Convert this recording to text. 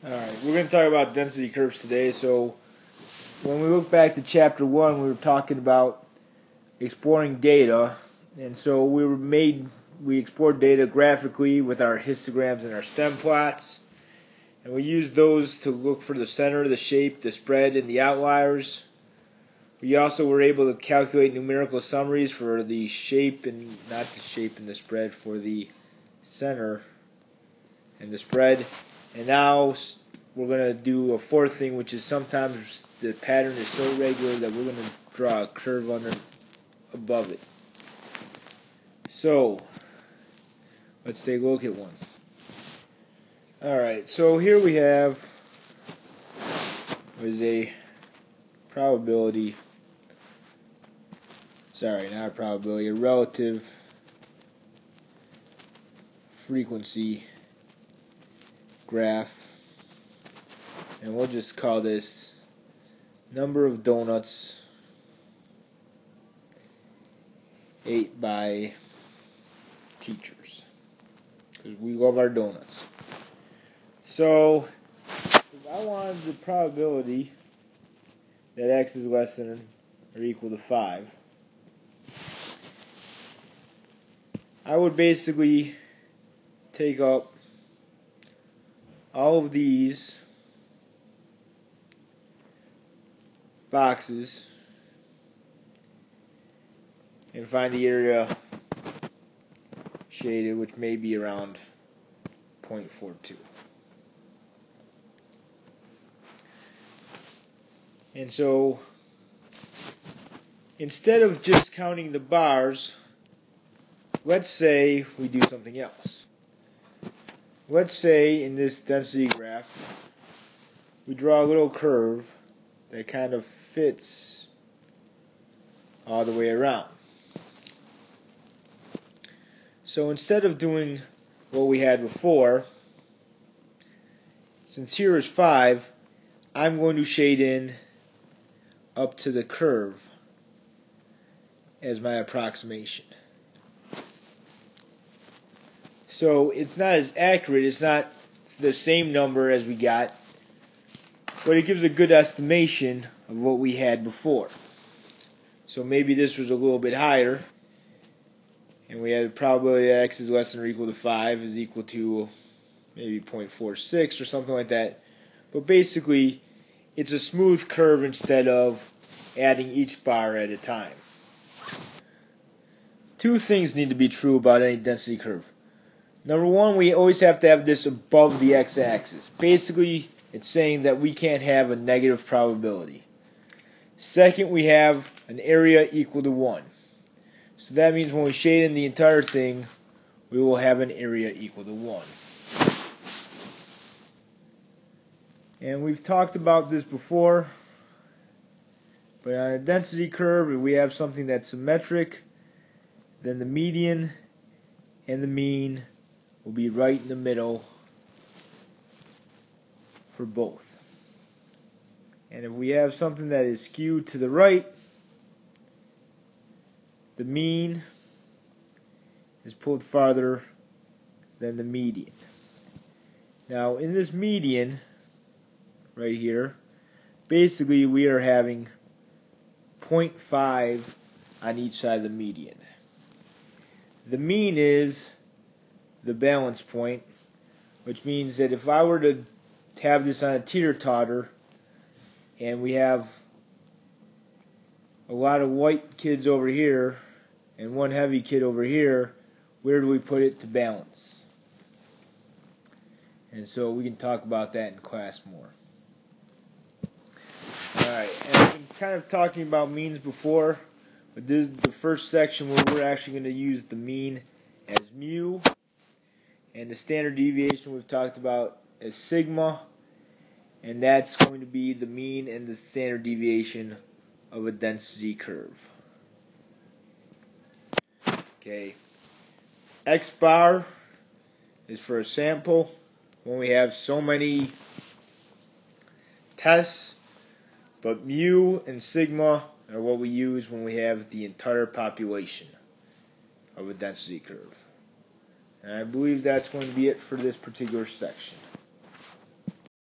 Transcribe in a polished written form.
Alright, we're going to talk about density curves today. So, when we look back to chapter 1, we were talking about exploring data. And so we explored data graphically with our histograms and our stem plots. And we used those to look for the center, the shape, the spread, and the outliers. We also were able to calculate numerical summaries for the shape and not the shape and the spread, for the center and the spread. And now we're going to do a fourth thing, which is sometimes the pattern is so regular that we're going to draw a curve above it. So, let's take a look at one. Alright, so here we have a probability, not a probability, a relative frequency graph, and we'll just call this number of donuts ate by teachers, because we love our donuts. So if I wanted the probability that x is less than or equal to 5, I would basically take up all of these boxes and find the area shaded, which may be around 0.42. And so, instead of just counting the bars, let's say we do something else. Let's say in this density graph, we draw a little curve that kind of fits all the way around. So instead of doing what we had before, since here is 5, I'm going to shade in up to the curve as my approximation. So it's not as accurate, it's not the same number as we got, but it gives a good estimation of what we had before. So maybe this was a little bit higher, and we had a probability that x is less than or equal to 5 is equal to maybe 0.46 or something like that. But basically, it's a smooth curve instead of adding each bar at a time. Two things need to be true about any density curve. Number one, we always have to have this above the x-axis. Basically, it's saying that we can't have a negative probability. Second, we have an area equal to 1. So that means when we shade in the entire thing, we will have an area equal to 1. And we've talked about this before, but on a density curve, if we have something that's symmetric, then the median and the mean will be right in the middle for both. And if we have something that is skewed to the right, the mean is pulled farther than the median. Now in this median right here, basically we are having 0.5 on each side of the median. The mean is the balance point, which means that if I were to have this on a teeter-totter and we have a lot of white kids over here and one heavy kid over here, where do we put it to balance? And so we can talk about that in class more. Alright, and I've been kind of talking about means before, but this is the first section where we're actually going to use the mean as mu, and the standard deviation we've talked about as sigma, and that's going to be the mean and the standard deviation of a density curve. Okay, x bar is for a sample when we have so many tests, but mu and sigma are what we use when we have the entire population of a density curve. And I believe that's going to be it for this particular section.